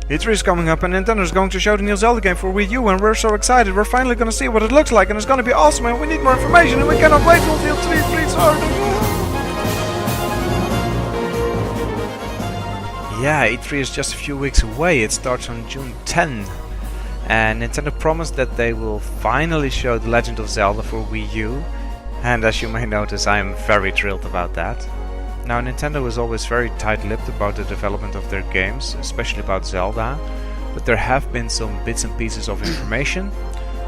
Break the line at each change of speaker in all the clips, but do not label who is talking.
E3 is coming up and Nintendo's going to show the new Zelda game for Wii U and we're so excited. We're finally gonna see what it looks like and it's gonna be awesome and we need more information and we cannot wait till E3 starts. Yeah, E3 is just a few weeks away. It starts on June 10. And Nintendo promised that they will finally show The Legend of Zelda for Wii U. And as you may notice, I am very thrilled about that. Now, Nintendo is always very tight-lipped about the development of their games, especially about Zelda. But there have been some bits and pieces of information.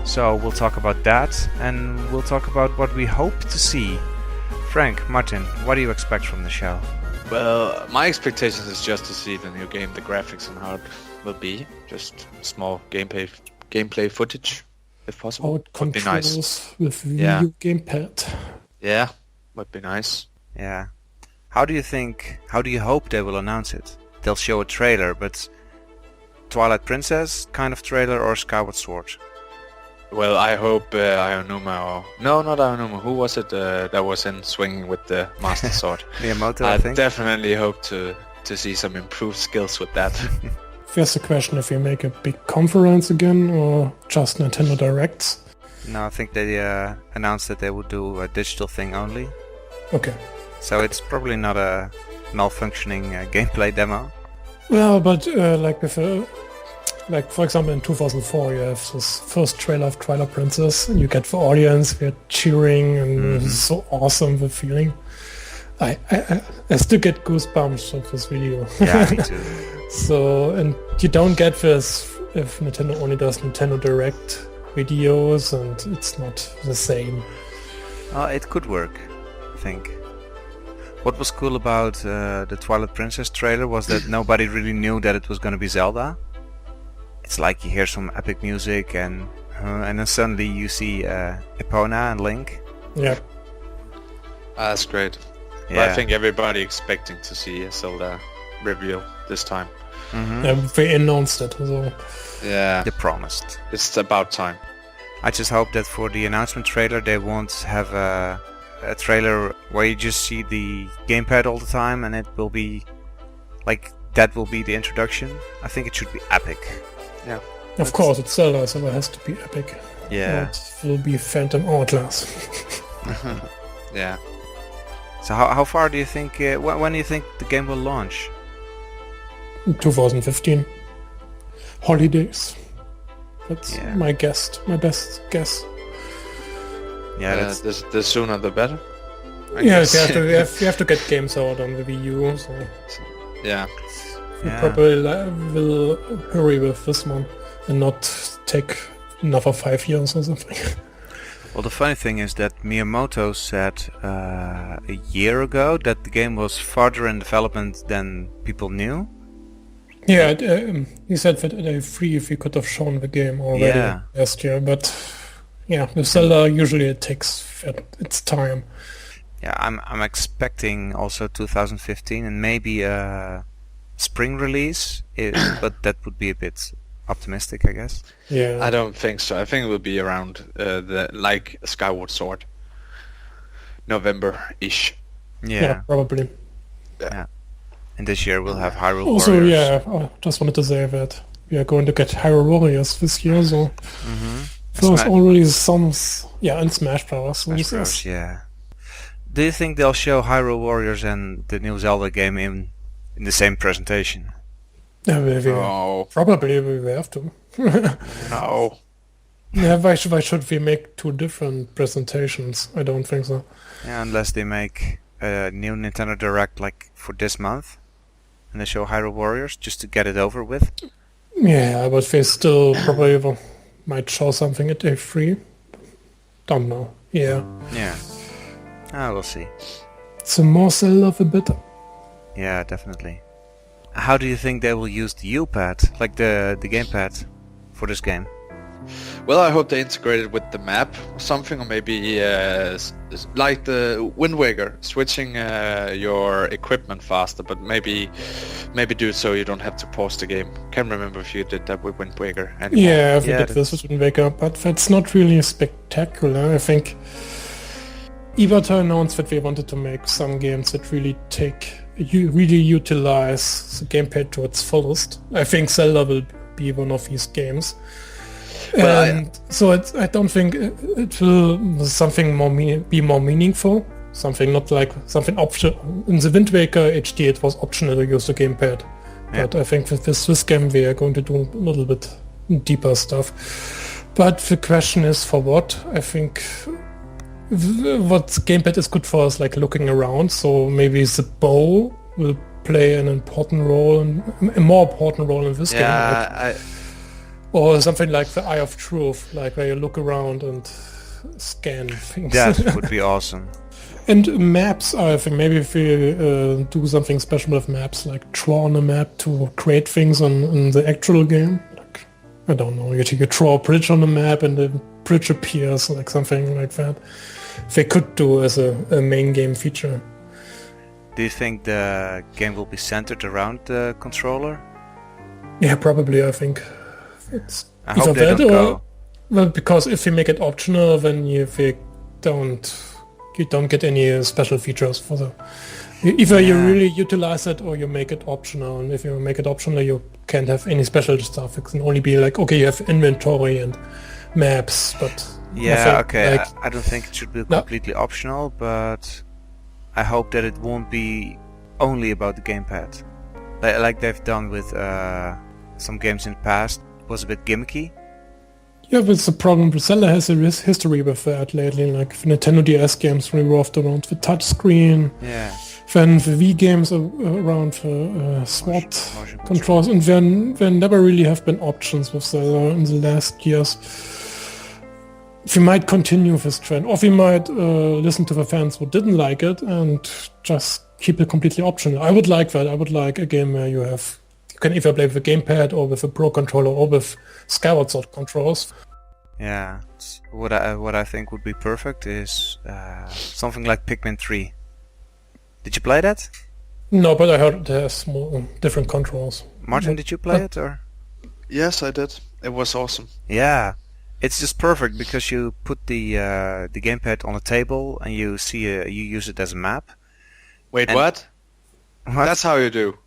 So we'll talk about that, and we'll talk about what we hope to see. Frank, Martin, what do you expect from the show?
Well, my expectations is just to see the new game, the graphics and how it will be. Just small gameplay footage, if possible.
How it controls with Wii U gamepad.
Yeah, would be nice.
Yeah. How do you hope they will announce it? They'll show a trailer, but Twilight Princess kind of trailer or Skyward Sword?
Well, I hope Aonuma or... No, not Aonuma. Who was it that was in swinging with the Master Sword?
Miyamoto, I think.
Definitely hope to see some improved skills with that.
There's a question if you make a big conference again or just Nintendo Directs.
No, I think they announced that they would do a digital thing only.
Okay.
So it's probably not a malfunctioning gameplay demo.
Well, but like for example in 2004 you have this first trailer of Twilight Princess and you get the audience, we're cheering and it's so awesome, the feeling. I still get goosebumps of this video.
Yeah, me too.
So, and you don't get this if Nintendo only does Nintendo Direct videos and it's not the same.
It could work, I think. What was cool about the Twilight Princess trailer was that nobody really knew that it was going to be Zelda. It's like you hear some epic music and then suddenly you see Epona and Link.
Yeah.
That's great.
Yeah.
But I think everybody expecting to see a Zelda reveal this time.
Mm-hmm.
They announced it, so...
Yeah.
They promised.
It's about time.
I just hope that for the announcement trailer they won't have a trailer where you just see the gamepad all the time and it will be like that will be the introduction. I think it should be epic.
Yeah.
Of course, it's Zelda, so it has to be epic.
Yeah.
It will be Phantom Hourglass.
Yeah.
So how far do you think, when do you think the game will launch?
2015. Holidays. That's my best guess.
Yeah,
the sooner the better. I
Yes,
guess.
you have to get games out on the Wii U, so
Yeah.
we probably will hurry with this one and not take another 5 years or something.
Well, the funny thing is that Miyamoto said a year ago that the game was farther in development than people knew.
Yeah, he said that at E3 if he could have shown the game already last year, but yeah, with Zelda usually it takes its time.
Yeah, I'm expecting also 2015 and maybe a spring release, but that would be a bit optimistic, I guess.
Yeah,
I don't think so. I think it will be around like Skyward Sword, November-ish.
Yeah, probably.
Yeah. And this year we'll have Hyrule
also,
Warriors.
yeah, I just wanted to say that we are going to get Hyrule Warriors this year, so there's already some, and Smash Bros.
Smash Bros, yeah. Do you think they'll show Hyrule Warriors and the new Zelda game in the same presentation?
Yeah,
No.
probably we will have to.
No.
Yeah, why should we make two different presentations? I don't think so.
Yeah, unless they make a new Nintendo Direct like for this month and they show Hyrule Warriors just to get it over with.
Yeah, but they still probably might show something at E3. Don't know. Yeah.
Yeah. We'll see.
The more Zelda, the better.
Yeah, definitely. How do you think they will use the U-pad, like the gamepad, for this game?
Well, I hope they integrate it with the map or something, or maybe like the Wind Waker, switching your equipment faster, but maybe do it so you don't have to pause the game. Can't remember if you did that with Wind Waker anymore.
Yeah, we did this with Wind Waker, but that's not really spectacular. I think Iwata announced that they wanted to make some games that really take you really utilize the gamepad to its fullest. I think Zelda will be one of these games.
Well,
So I don't think it will something be more meaningful. Something not like something optional. In the Wind Waker HD it was optional to use the gamepad.
Yeah.
But I think with this game we are going to do a little bit deeper stuff. But the question is for what? I think what gamepad is good for is like looking around. So maybe the bow will play an important role, a more important role in this game. Like, or something like the Eye of Truth, like where you look around and scan things.
That would be awesome.
And maps, I think maybe if we do something special with maps, like draw on a map to create things in the actual game. Like, I don't know, you draw a bridge on the map and the bridge appears, like something like that. They could do as a main game feature.
Do you think the game will be centered around the controller?
Yeah, probably, I think. It's
I hope they don't go.
Well, because if you make it optional, then you don't get any special features for the... Either you really utilize it or you make it optional, and if you make it optional you can't have any special stuff. It can only be like, okay, you have inventory and maps, but...
Yeah, okay,
like,
I don't think it should be completely optional, but I hope that it won't be only about the gamepad. Like they've done with some games in the past. It was a bit gimmicky.
Yeah, but the problem, Zelda has a history with that lately, like Nintendo DS games revolved around the touchscreen.
Yeah.
Then the Wii games are around the SWAT controls, and there never really have been options with Zelda in the last years. We might continue this trend, or we might listen to the fans who didn't like it and just keep it completely optional. I would like that. I would like a game where you can either play with a gamepad or with a Pro controller or with Skyward Sword controls.
Yeah, what I think would be perfect is something like Pikmin 3. Did you play that?
No, but I heard it has more different controls.
Martin, did you play it or?
Yes, I did. It was awesome.
Yeah, it's just perfect because you put the gamepad on a table and you use it as a map.
Wait, what?
What?
That's how you do.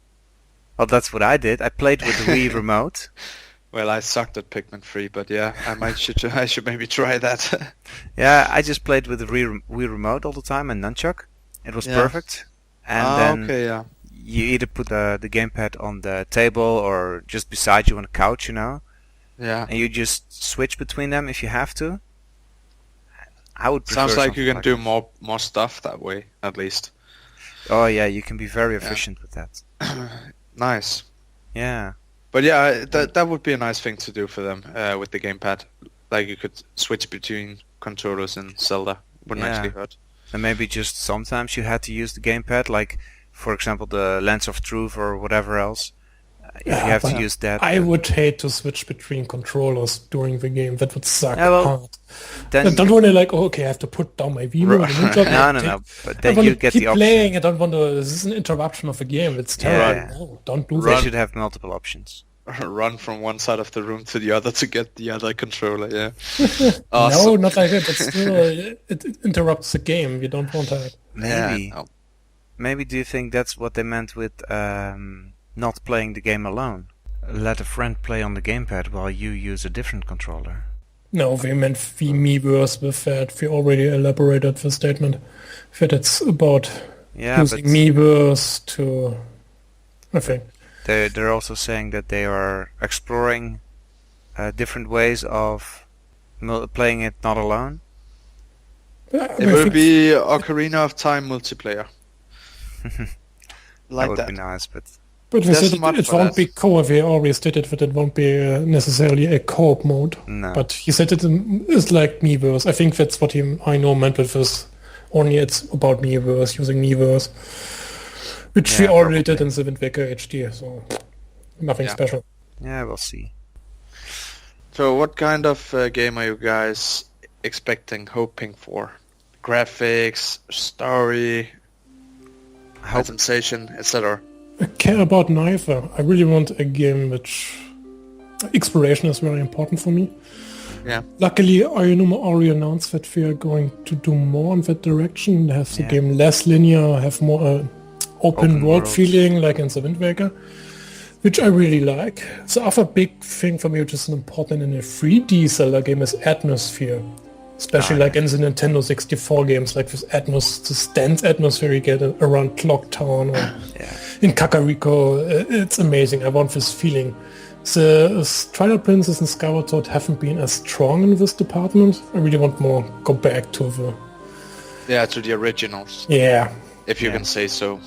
Well, that's what I did. I played with the Wii remote.
Well, I sucked at Pikmin 3, but yeah, I should maybe try that.
Yeah, I just played with the Wii remote all the time and nunchuck. It was perfect. And then you either put the gamepad on the table or just beside you on the couch, you know.
Yeah.
And you just switch between them if you have to. I would prefer
Sounds like you can
like
do more stuff that way, at least.
Oh yeah, you can be very efficient with that.
Nice.
Yeah.
But yeah, that would be a nice thing to do for them with the gamepad. Like you could switch between controllers in Zelda. Wouldn't actually hurt.
And maybe just sometimes you had to use the gamepad, like for example the Lens of Truth or whatever else. If you have to use that.
I would hate to switch between controllers during the game. That would suck hard.
Then
I don't want to I have to put down my Wii remote.
No. But then you get the option.
Playing. I don't want to. This is an interruption of the game. It's terrible.
Yeah.
No, don't do
They
that.
should have multiple options.
Run from one side of the room to the other to get the other controller. Yeah. Awesome.
No, not like that. But still, it interrupts the game. You don't want that.
Maybe.
Yeah, no.
Maybe do you think that's what they meant with not playing the game alone? Let a friend play on the gamepad while you use a different controller.
No, we meant the Miiverse with that. We already elaborated the statement that it's about using Miiverse to... I think.
They're also saying that they are exploring different ways of playing it not alone.
It will be Ocarina of Time multiplayer.
That would be nice, but
we said it won't be co-op. We already stated that it won't be necessarily a co-op mode.
No.
But he said it is like Miiverse. I think that's what I know meant with this. Only it's about Miiverse, using Miiverse. Which we already did in the Wind Waker HD, so nothing special.
Yeah, we'll see.
So what kind of game are you guys expecting, hoping for? Graphics, story, sensation, etc.
I care about neither. I really want a game which... Exploration is very important for me.
Yeah.
Luckily, Aonuma already announced that we are going to do more in that direction, have the game less linear, have more open world
world.
feeling like in the Wind Waker, which I really like. The other big thing for me, which is important in a 3D Zelda game, is atmosphere. Especially like in the Nintendo 64 games, like this this dense atmosphere you get around Clock Town or in Kakariko. It's amazing. I want this feeling. The Twilight Princess and Skyward Sword haven't been as strong in this department. I really want more go back to
the originals.
Yeah.
If you can say so.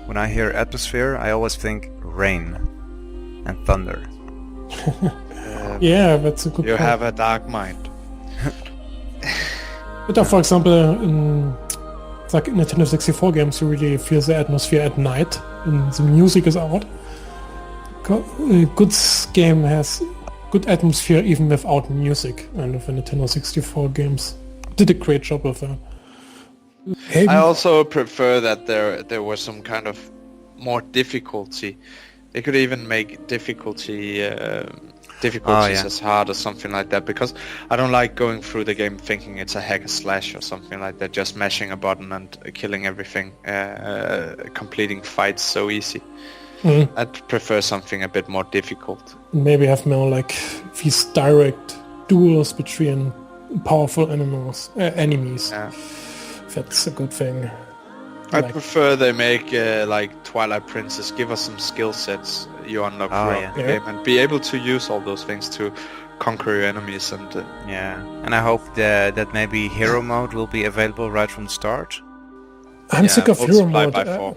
When I hear atmosphere, I always think rain and thunder.
Yeah, that's a good
You
point.
have a dark mind.
But for example, in Nintendo 64 games, you really feel the atmosphere at night, and the music is out. A good game has good atmosphere even without music, and the Nintendo 64 games did a great job with that.
I also prefer that there was some kind of more difficulty. They could even make difficulties as hard or something like that, because I don't like going through the game thinking it's a hack and slash or something like that, just mashing a button and killing everything, completing fights so easy. I'd prefer something a bit more difficult.
Maybe have more like these direct duels between powerful enemies.
Yeah.
That's a good thing.
I prefer they make like Twilight Princess, give us some skill sets you unlock throughout the game, and be able to use all those things to conquer your enemies. And
and I hope that maybe hero mode will be available right from the start.
I'm sick of hero mode.
By 4.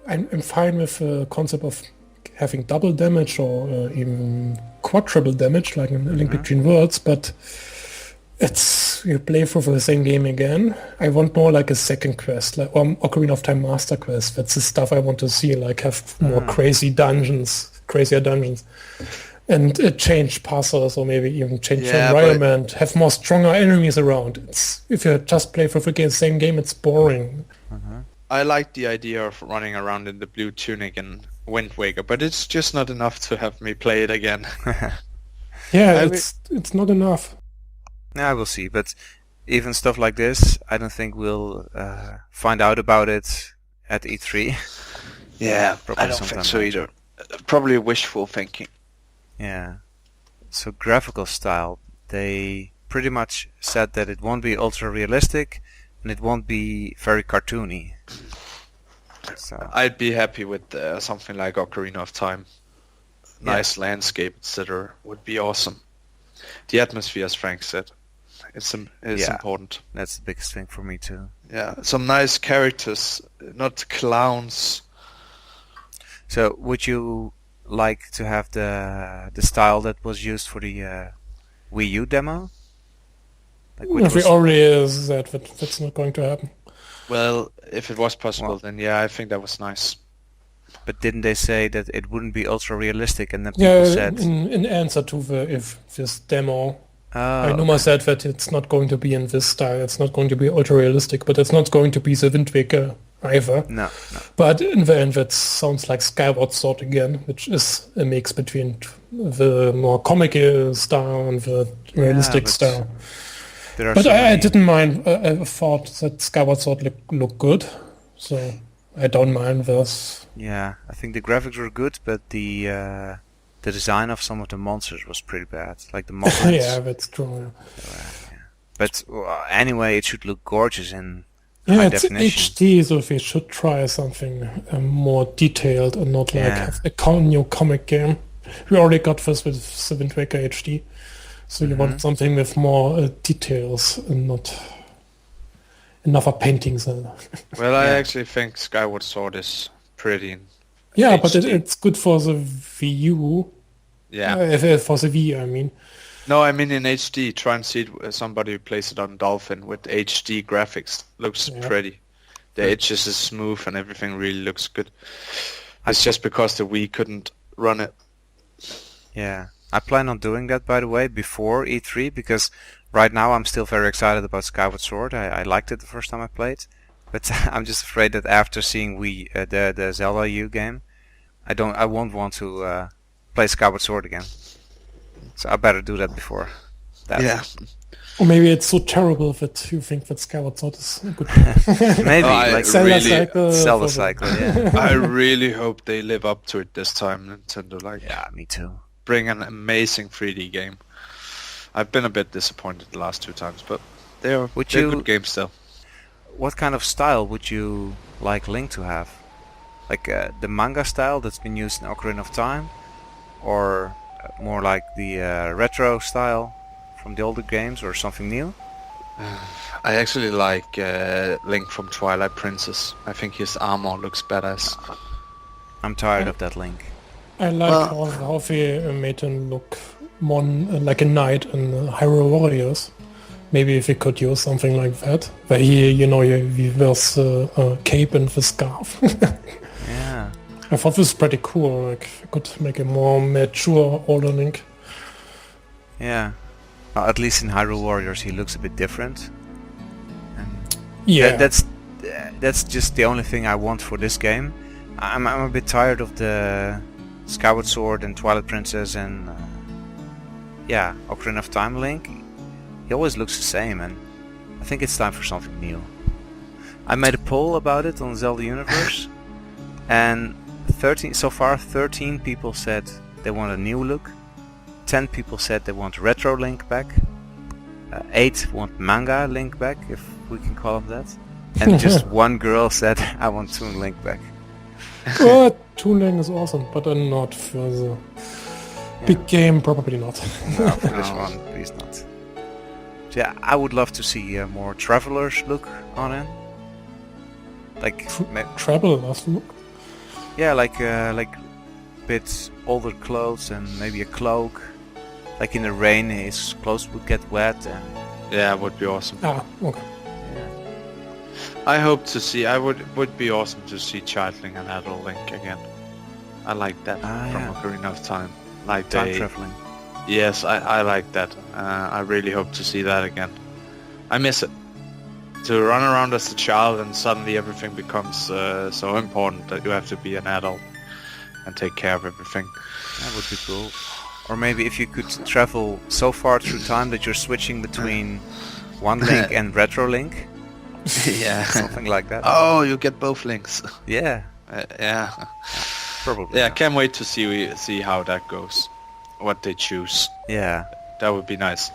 I'm fine with the concept of having double damage or even quadruple damage, like in A Link Between Worlds, but you play through the same game again. I want more like a second quest, like Ocarina of Time Master Quest. That's the stuff I want to see, like have more crazier dungeons, and change puzzles, or maybe even change the environment, have more stronger enemies around. If you just play through the same game, it's boring.
I like the idea of running around in the blue tunic in Wind Waker, but it's just not enough to have me play it again.
It's not enough.
Yeah, we'll see. But even stuff like this, I don't think we'll find out about it at E3.
Yeah,
probably
I don't think so either. Probably wishful thinking.
Yeah. So graphical style, they pretty much said that it won't be ultra realistic and it won't be very cartoony. So
I'd be happy with something like Ocarina of Time. Nice landscape, etc. would be awesome. The atmosphere, as Frank said, it's important.
That's the biggest thing for me too.
Yeah, some nice characters, not clowns.
So would you like to have the style that was used for the Wii U demo? Like
If we already said that's not going to happen.
Well, if it was possible, then I think that was nice.
But didn't they say that it wouldn't be ultra realistic? And then people said
in answer to this demo, Ainuma said that it's not going to be in this style. It's not going to be ultra realistic, but it's not going to be the Wind Waker either.
No.
But in the end, that sounds like Skyward Sword again, which is a mix between the more comical style and the realistic style. But I didn't mind. I thought that Skyward Sword looked good, so I don't mind this.
Yeah, I think the graphics were good, but the design of some of the monsters was pretty bad. Like the monsters.
Yeah, that's true.
Yeah. But anyway, it should look gorgeous in high
it's
definition.
HD, so if we should try something more detailed and not like have a new comic game. We already got this with the Wind Waker HD. So you want something with more details and not another paintings.
Well, I actually think Skyward Sword is pretty in
Yeah,
HD.
but it's good for the Wii U.
Yeah.
For the Wii, I mean.
No, I mean in HD. Try and see somebody who plays it on Dolphin with HD graphics. Looks pretty. The edges is smooth and everything really looks good. It's just because the Wii couldn't run it.
Yeah. I plan on doing that, by the way, before E3, because right now I'm still very excited about Skyward Sword. I liked it the first time I played, but I'm just afraid that after seeing the Zelda U game, I won't want to play Skyward Sword again. So I better do that before that.
Yeah.
Or maybe it's so terrible that you think that Skyward Sword is a good.
Maybe like
Zelda
Zelda cycle. Yeah.
I really hope they live up to it this time, Nintendo. Like,
Yeah, me too.
bring an amazing 3D game. I've been a bit disappointed the last 2 times, but they're good games still.
What kind of style would you like Link to have? Like the manga style that's been used in Ocarina of Time, or more like the retro style from the older games, or something new?
I actually like Link from Twilight Princess. I think his armor looks badass.
I'm tired of that Link.
I like how they made him look more like a knight in Hyrule Warriors. Maybe if we could use something like that, where he wears a cape and the scarf.
Yeah.
I thought this was pretty cool. Like, I could make a more mature older Link.
Yeah. At least in Hyrule Warriors he looks a bit different. And
Yeah,
that's just the only thing I want for this game. I'm a bit tired of the Skyward Sword and Twilight Princess and Ocarina of Time Link. He always looks the same, and I think it's time for something new. I made a poll about it on Zelda Universe, and 13 people said they want a new look. 10 people said they want retro Link back. 8 want manga Link back, if we can call him that. And just one girl said, I want Toon Link back.
well, Toon Link is awesome, but not for the big game, probably not.
No, for this one, please not. So yeah, I would love to see a more traveler's look on it. Like
Traveler's look?
Yeah, like bit older clothes and maybe a cloak. Like in the rain, his clothes would get wet and
Yeah, it would be awesome.
Ah, okay.
yeah.
I hope to see. Would be awesome to see Child Link and Adult Link again. I like that from
yeah.
Ocarina of Time. Like
Time traveling.
Yes, I like that. I really hope to see that again. I miss it. To run around as a child and suddenly everything becomes so important that you have to be an adult and take care of everything.
That would be cool. Or maybe if you could travel so far through time that you're switching between one Link and retro Link.
Yeah.
Something like that.
Oh, you get both links.
Yeah.
Yeah.
Probably.
Yeah,
not.
can't wait to see how that goes. What they choose.
Yeah.
That would be nice.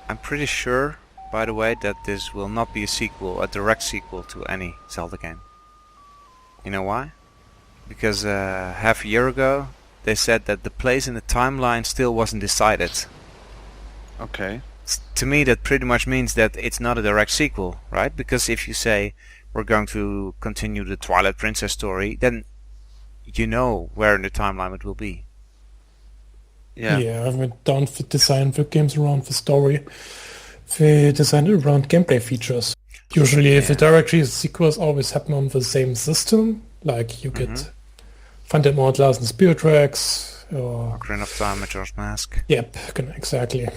I'm pretty sure, by the way, that this will not be a direct sequel to any Zelda game. You know why? Because half a year ago, they said that the place in the timeline still wasn't decided.
Okay.
To me, that pretty much means that it's not a direct sequel, right? Because if you say we're going to continue the Twilight Princess story, then you know where in the timeline it will be.
Yeah, we don't design the games around the story. We design it around gameplay features. Usually, the direct sequels always happen on the same system. Like you get Phantom Hourglass and Spirit Tracks, or
Ocarina of Time, Majora's Mask.
Yep, exactly.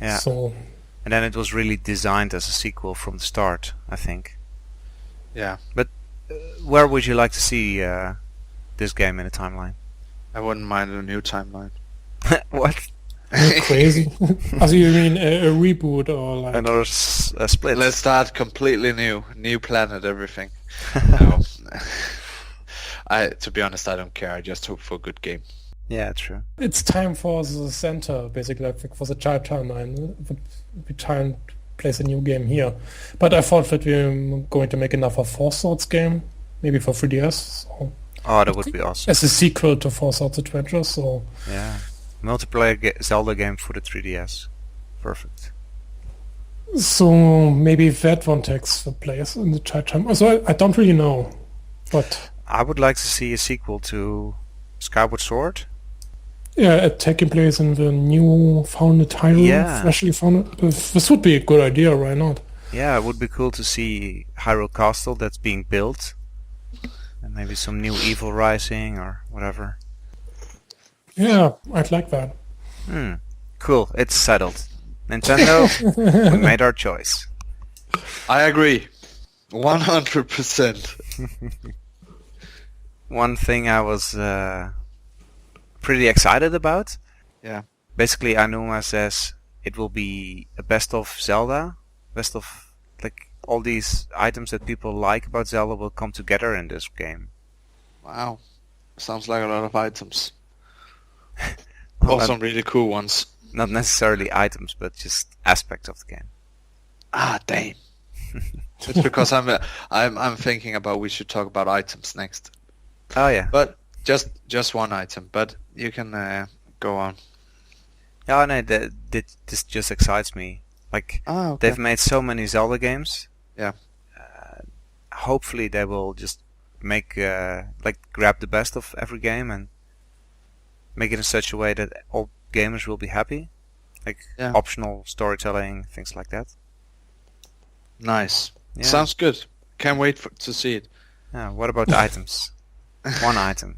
Yeah.
So,
And then it was really designed as a sequel from the start, I think.
Yeah.
But where would you like to see this game in the timeline?
I wouldn't mind a new timeline.
What?
crazy. Also, you mean a reboot or like?
Another split?
Let's start completely new planet, everything. No. To be honest, I don't care. I just hope for a good game.
Yeah, true.
It's time for the center, basically, like for the child timeline. It would be time to place a new game here. But I thought that we're going to make another Four Swords game, maybe for 3DS. So
Oh, that would be awesome.
as a sequel to Four Swords Adventure, so
Yeah. Multiplayer Zelda game for the 3DS. Perfect.
so maybe that one takes the place in the child time. So I don't really know, but
I would like to see a sequel to Skyward Sword.
yeah, it taking place in the new founded Hyrule,
Yeah.
freshly founded. This would be a good idea, why not?
Yeah, it would be cool to see Hyrule Castle that's being built. And maybe some new Evil Rising or whatever.
Yeah, I'd like that.
Cool, it's settled. Nintendo, we made our choice.
I agree. 100%.
One thing I was pretty excited about.
Yeah.
Basically, Anuma says it will be a best of Zelda, best of like all these items that people like about Zelda will come together in this game.
Wow. Sounds like a lot of items.
Well,
Some really cool ones.
not necessarily items, but just aspects of the game.
Ah, damn. It's because I'm thinking about we should talk about items next.
Oh yeah.
But just one item. But you can go on.
Yeah, no, this just excites me. Like,
Okay.
they've made so many Zelda games.
Yeah.
Hopefully they will just make, grab the best of every game and make it in such a way that all gamers will be happy. Like, optional storytelling, things like that.
Nice.
Yeah.
Sounds good. Can't wait to see it.
Yeah, what about the items? One item.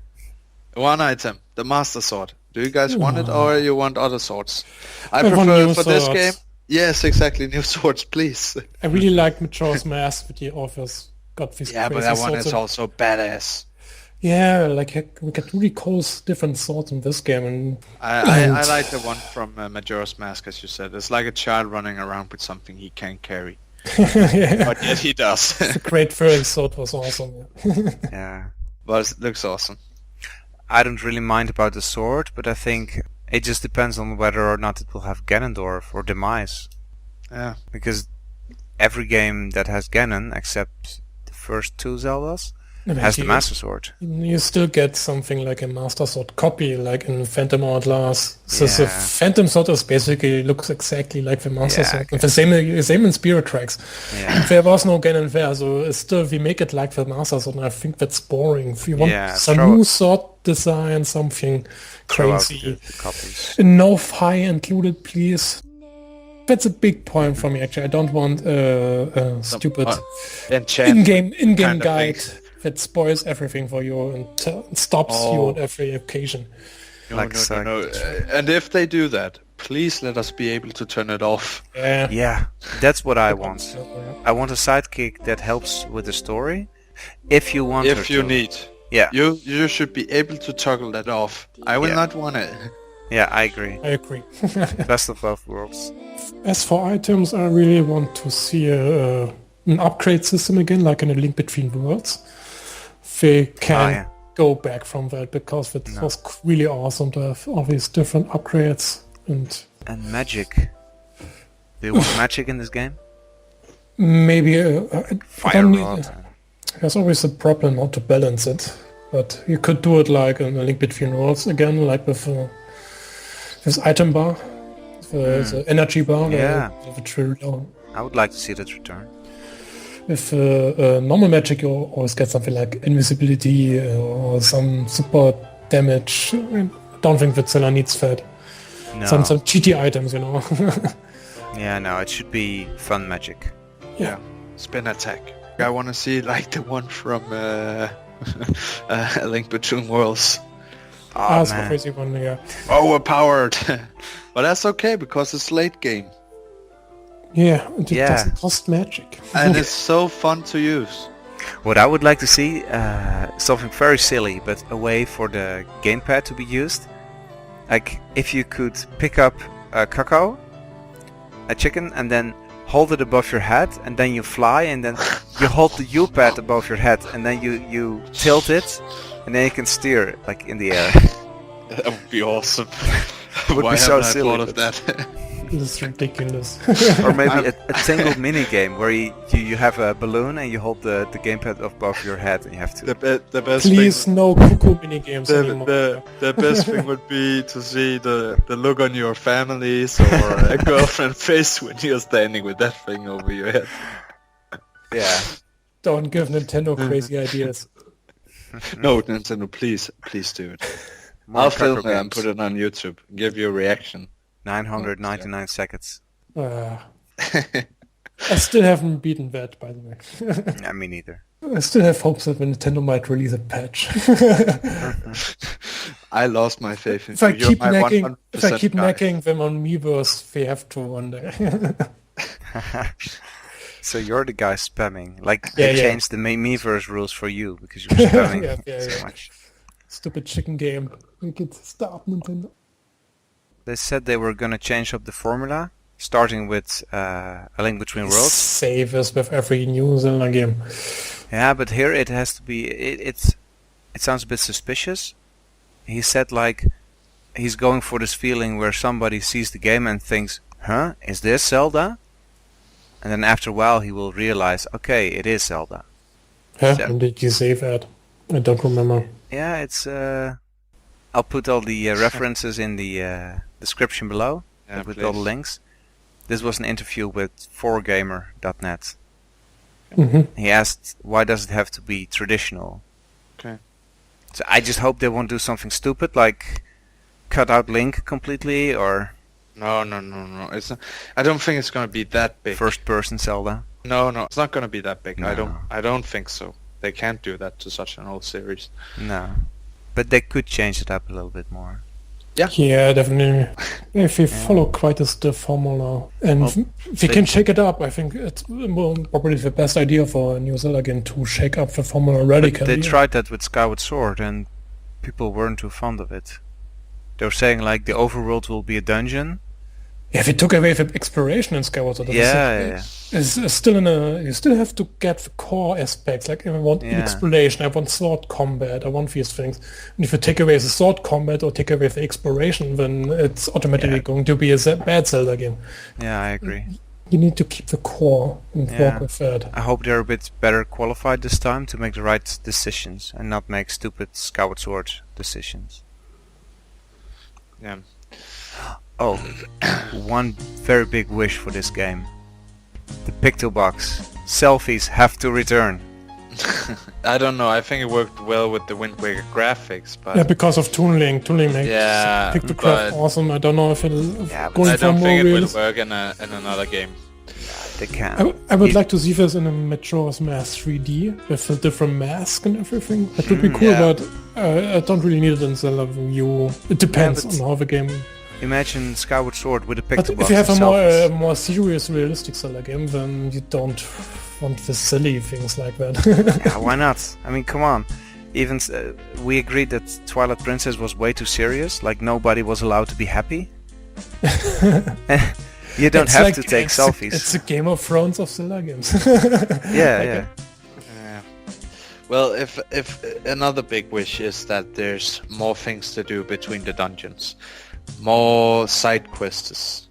One item. The Master Sword. Do you guys want it or you want other swords? I
want
prefer
new
for this
swords.
game. Yes, exactly. New swords, please.
I really like Majora's Mask with the authors. Got these
Yeah, but
crazy
that one
swords
is
and-
also badass.
Yeah, like we get really cool different swords in this game, and
I like the one from Majora's Mask, as you said. It's like a child running around with something he can't carry.
yeah,
But yet he does.
the great furry sword was awesome.
Yeah.
But it looks awesome.
I don't really mind about the sword, but I think it just depends on whether or not it will have Ganondorf or Demise.
Yeah.
Because every game that has Ganon, except the first two Zeldas,
And
has the
you-
Master Sword.
You still get something like a Master Sword copy, like in Phantom Hourglass. So the
Yeah.
Phantom Sword is basically looks exactly like the Master
Yeah,
Sword. And the same in Spirit Tracks.
Yeah.
There was no Ganon there, so it's still we make it like the Master Sword, and I think that's boring. If you want
Yeah,
some
throw-
new sword design, something
Throw out
crazy.
the copies.
And no fire included, please. That's a big point for me. Actually, I don't want a stupid
Enchantment
in-game
kind of
guide
things.
that spoils everything for you and stops you
Oh.
on every occasion.
No,
Like
no. And if they do that, please let us be able to turn it off.
Yeah.
Yeah, that's what I want.
So,
I want a sidekick that helps with the story. If you want her
If you
to.
need.
Yeah,
You should be able to toggle that off. I will
Yeah.
not want it.
yeah, I agree.
I agree.
Best of both worlds.
As for items, I really want to see an upgrade system again, like in A Link Between Worlds. They can
yeah.
go back from that because it was really awesome to have all these different upgrades. And
And magic. Do you want magic in this game?
maybe
Fire
don't need-
rod.
there's always a problem how to balance it. But you could do it like in A Link Between Worlds again, like with this item bar, the energy bar.
Yeah.
Which will,
I would like to see that return.
with normal magic, you always get something like invisibility or some super damage. I don't think that Zelda needs that.
No.
Some cheaty items, you know.
Yeah, no, it should be fun magic.
Yeah. Spin attack. I want to see like the one from A Link Between Worlds.
Oh,
That's a
man.
crazy one, yeah.
Overpowered. But that's okay because it's late game.
Yeah, and it
Yeah.
doesn't cost magic.
And it's so fun to use.
What I would like to see, something very silly, but a way for the gamepad to be used. Like, if you could pick up a cuckoo, a chicken, and then hold it above your head, and then you fly, and then you hold the U-pad above your head, and then you tilt it, and then you can steer it, like, in the air.
That would be awesome.
Would
Why
be so
haven't I
silly,
thought of
but-
that?
It's ridiculous.
Or maybe a tangled mini game where you have a balloon and you hold the gamepad above your head and you have to.
the best
Please, no cuckoo mini games anymore.
the best thing would be to see the look on your families or a girlfriend face when you're standing with that thing over your head.
Yeah.
Don't give Nintendo crazy ideas.
No, Nintendo, please do it.
More
I'll film
Cuckoo
it and
games.
put it on YouTube. Give you a reaction.
999 seconds.
I still haven't beaten that, by the way.
Yeah, me neither.
I still have hopes that Nintendo might release a patch.
I lost my faith in
If I
you. You're
keep
my
nagging,
100% guy.
nagging them on Miiverse, they have to one day.
So you're the guy spamming. Like,
Yeah,
they
yeah.
changed the Miiverse rules for you because you're spamming
Yeah,
so
yeah.
much.
Stupid chicken game. Make it stop, Nintendo.
They said they were going to change up the formula, starting with A Link Between Worlds.
Save as with every new Zelda game.
Yeah, but here it has to be. It sounds a bit suspicious. He said like he's going for this feeling where somebody sees the game and thinks, "Huh, is this Zelda?" And then after a while he will realize, okay, it is Zelda.
Huh?
So-
When did you save at? I don't remember.
Yeah, it's. I'll put all the references in the description below with all the links. This was an interview with 4gamer.net.
Hmm.
He asked, "Why does it have to be traditional?"
Okay.
So I just hope they won't do something stupid like cut out Link completely or
No. It's not, I don't think it's gonna be that big.
first-person Zelda.
No, it's not gonna be that big.
No.
I don't think so. They can't do that to such an old series.
No, but they could change it up a little bit more.
Yeah, definitely. If we follow quite a stiff formula, and
Well,
if we can shake it up, I think it's probably the best idea for a new Zelda game to shake up the formula radically.
They tried that with Skyward Sword and people weren't too fond of it. They were saying like the overworld will be a dungeon.
Yeah, if we took away the exploration in Skyward Sword,
Yeah.
it's still you still have to get the core aspects. Like I want
Yeah.
exploration, I want sword combat, I want these things. And if you take away the sword combat or take away the exploration, then it's automatically going to be a bad Zelda game.
Yeah, I agree.
You need to keep the core and
Yeah.
work with that.
I hope they're a bit better qualified this time to make the right decisions and not make stupid Skyward Sword decisions.
Yeah.
Oh, one very big wish for this game. The Picto Box. Selfies have to return.
I don't know. I think it worked well with the Wind Waker graphics, but
Yeah, because of Toon Link. Toon Link makes
Yeah,
Pictocraft
but-
awesome. I don't know if it'll
Yeah, but
going
I
for
don't
more
think it will
realism.
work in another game.
They can.
I would
It-
like to see this in a Majora's Mask 3D with a different mask and everything. That would be cool,
yeah.
but I don't really need it in Zelda U. It depends
but-
on how the game.
Imagine Skyward Sword with a
But
Picto
if
Box.
you have
and
a
selfies.
more serious, realistic Zelda game, then you don't want the silly things like that.
Yeah, why not? I mean, come on. Even we agreed that Twilight Princess was way too serious. Like nobody was allowed to be happy. You don't
It's
have
like-
to take
it's
selfies.
It's a Game of Thrones of Zelda games.
Yeah,
like
yeah.
Yeah. Well, if another big wish is that there's more things to do between the dungeons, more side quests,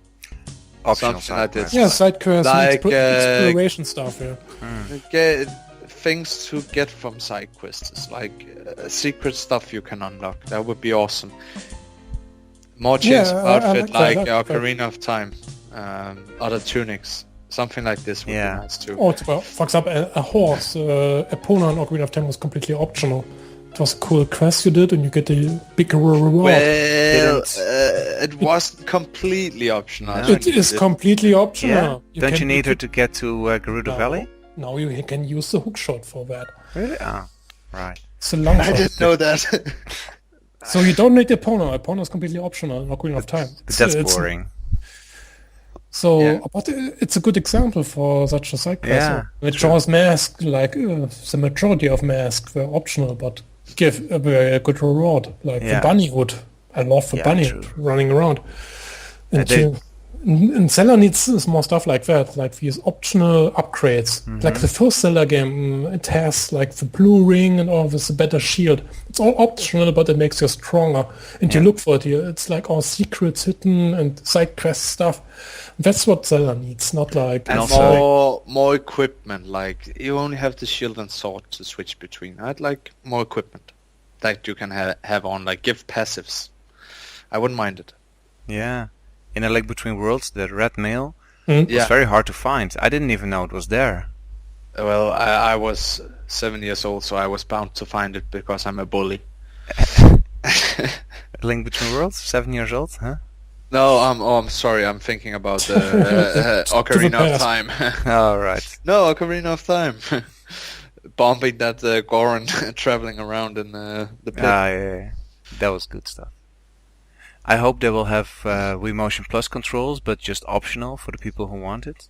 Optional
something like
side
this.
Yeah, side quests, and
Like,
exploration stuff. Yeah.
Get things to get from side quests, like secret stuff you can unlock. That would be awesome. More change
Yeah,
of
I
outfit,
like that,
like
that-
Ocarina of Time, other tunics, something like this would
Yeah.
be nice too.
Or, well, for example, a horse. Epona in Ocarina of Time was completely optional. It was a cool quest you did, and you get a bigger reward.
Well,
Didn't-
it wasn't completely optional. I
No.
think
It is
it-
completely optional.
Yeah. Don't you
can-
need her to get to Gerudo
No.
Valley?
No, you can use the hookshot for that.
Really? Ah, right.
It's a long
I
shot.
didn't know that.
So you don't need Epona. Epona is completely optional in Ocarina of Time.
But that's
It's-
boring.
So,
Yeah.
but it's a good example for such a side quest.
Yeah,
Majora's Mask, like the majority of masks were optional, but give a very good reward. Like
Yeah.
the bunny hood. I love the
Yeah,
bunny
true.
hood running around. And
they-
and Zelda needs more stuff like that, like these optional upgrades.
Mm-hmm.
Like the first Zelda game, it has like the blue ring and all this, a better shield. It's all optional, but it makes you stronger. And you look for it here. It's like all secrets hidden and side quest stuff. That's what Zelda needs, not like...
And
And
also-
more equipment, like you only have the shield and sword to switch between. I'd like more equipment that you can have on, like give passives. I wouldn't mind it.
Yeah. In A Link Between Worlds, the red mail
Hmm?
was
Yeah.
very hard to find. I didn't even know it was there.
Well, I was 7 years old, so I was bound to find it because I'm a bully.
A Link Between Worlds? 7 years old? Huh?
No, I'm sorry. I'm thinking about the Ocarina of
past.
Time.
Oh, right.
No, Ocarina of Time. Bombing that Goron traveling around in the pit.
Ah, yeah. That was good stuff. I hope they will have Wii Motion Plus controls, but just optional for the people who want it.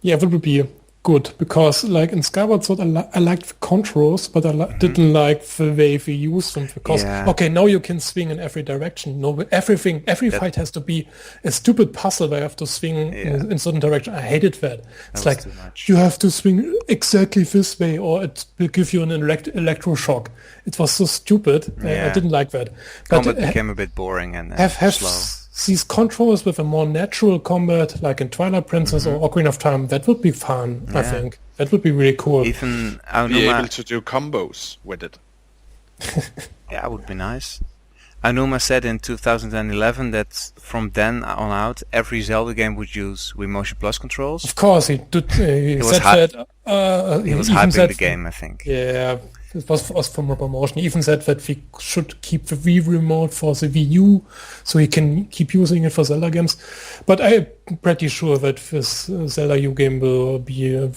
Yeah, it would be good, because like in Skyward Sword I liked the controls, but I didn't like the way we use them, because okay, now you can swing in every direction. No, every fight has to be a stupid puzzle where I have to swing in certain direction. I hated that. It's like you have to swing exactly this way or it will give you an electroshock. It was so stupid. I didn't like that.
Combat became a bit boring and slow.
These controls with a more natural combat, like in Twilight Princess or Ocarina of Time, that would be fun. I think that would be really cool.
Even
be able to do combos with it.
Yeah, it would be nice. Aonuma said in 2011 that from then on out, every Zelda game would use Wii Motion Plus controls.
Of course, he did. He was
hyping the game, I think.
Yeah. It was from promotion. He even said that we should keep the Wii remote for the Wii U, so he can keep using it for Zelda games. But I'm pretty sure that this Zelda U game will be a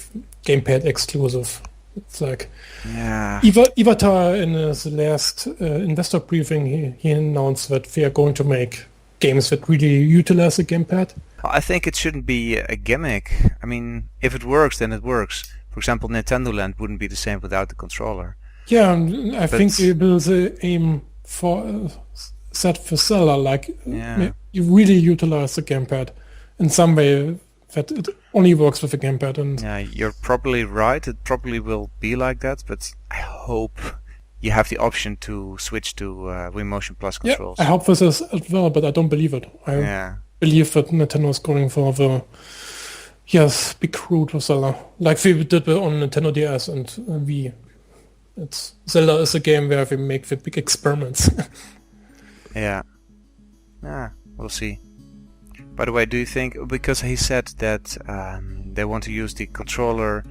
gamepad exclusive. It's like Iwata in his last investor briefing, he announced that we are going to make games that really utilize the gamepad.
I think it shouldn't be a gimmick. I mean, if it works, then it works. For example, Nintendo Land wouldn't be the same without the controller.
Yeah, I think it will aim for set for Zelda, like you really utilize the gamepad in some way that it only works with the gamepad. And
yeah, you're probably right. It probably will be like that, but I hope you have the option to switch to Wii Motion Plus controls.
I hope this is as well, but I don't believe it. I believe that Nintendo is going for the big route with Zelda, like we did on Nintendo DS and Wii. Zelda is a game where we make the big experiments.
Yeah, we'll see. By the way, do you think, because he said that they want to use the controller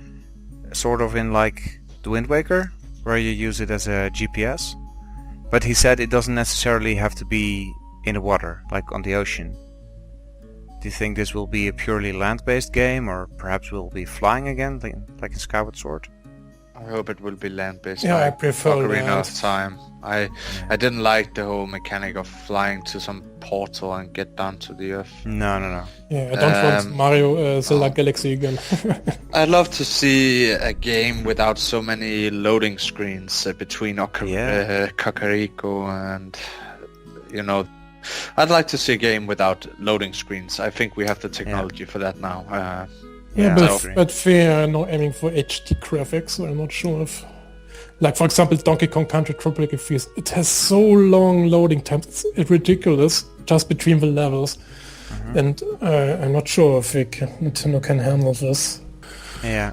sort of in like the Wind Waker, where you use it as a GPS, but he said it doesn't necessarily have to be in the water, like on the ocean. Do you think this will be a purely land-based game, or perhaps we'll be flying again, like in Skyward Sword?
I hope it will be land-based.
Yeah, I prefer
Ocarina of Time. I didn't like the whole mechanic of flying to some portal and get down to the earth.
No.
Yeah, I don't want Mario Zelda Galaxy again.
I'd love to see a game without so many loading screens between Kakariko and, I'd like to see a game without loading screens. I think we have the technology for that now.
But we are now aiming for HD graphics, so I'm not sure if... Like, for example, Donkey Kong Country Tropical Freeze, it has so long loading times, it's ridiculous, just between the levels. And I'm not sure if Nintendo can handle this.
Yeah.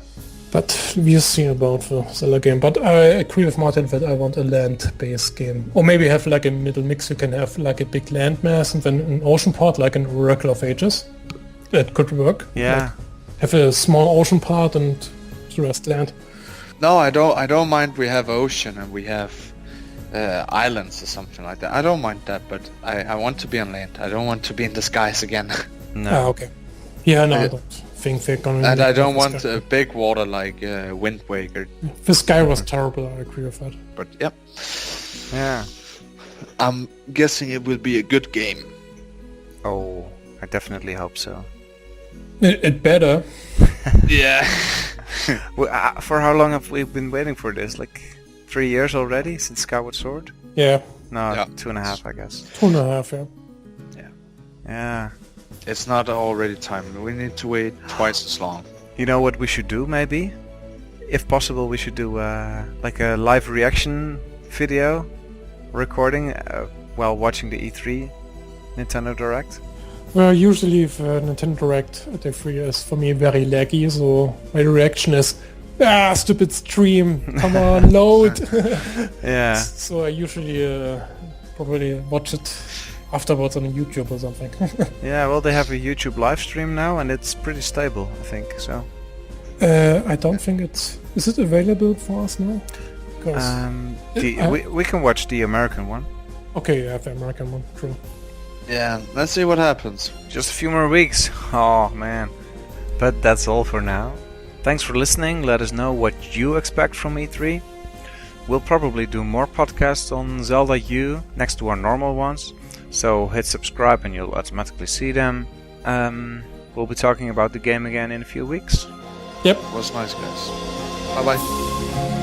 But we'll see about the Zelda game. But I agree with Martin that I want a land-based game. Or maybe have like a middle mix. You can have like a big land mass and then an ocean part, like in Oracle of Ages. That could work.
Yeah.
Like, have a small ocean part and the rest land.
No, I don't mind. We have ocean and we have islands or something like that. I don't mind that, but I want to be on land. I don't want to be in the skies again.
No.
Okay. Yeah, no, I don't think they're gonna.
And I don't want a big water like Wind Waker.
The sky was terrible. I agree with that.
But
yeah.
I'm guessing it will be a good game.
Oh, I definitely hope so.
It better.
Yeah.
For how long have we been waiting for this? Like 3 years already since Skyward Sword?
Yeah.
No, 2.5, I guess.
2.5,
yeah.
Yeah.
It's not already time. We need to wait twice as long.
You know what we should do, maybe? If possible, we should do like a live reaction video recording while watching the E3 Nintendo Direct.
Well, usually the Nintendo Direct at E3 is for me very laggy, so my reaction is, stupid stream, come on, load.
Yeah.
So I usually probably watch it afterwards on YouTube or something.
Yeah, well, they have a YouTube live stream now, and it's pretty stable, I think, so.
I don't think it's... Is it available for us now?
We can watch the American one.
Okay, yeah, the American one, true.
Yeah, let's see what happens.
Just a few more weeks. Oh, man. But that's all for now. Thanks for listening. Let us know what you expect from E3. We'll probably do more podcasts on Zelda U next to our normal ones. So hit subscribe and you'll automatically see them. We'll be talking about the game again in a few weeks.
Yep.
It was nice, guys. Bye bye.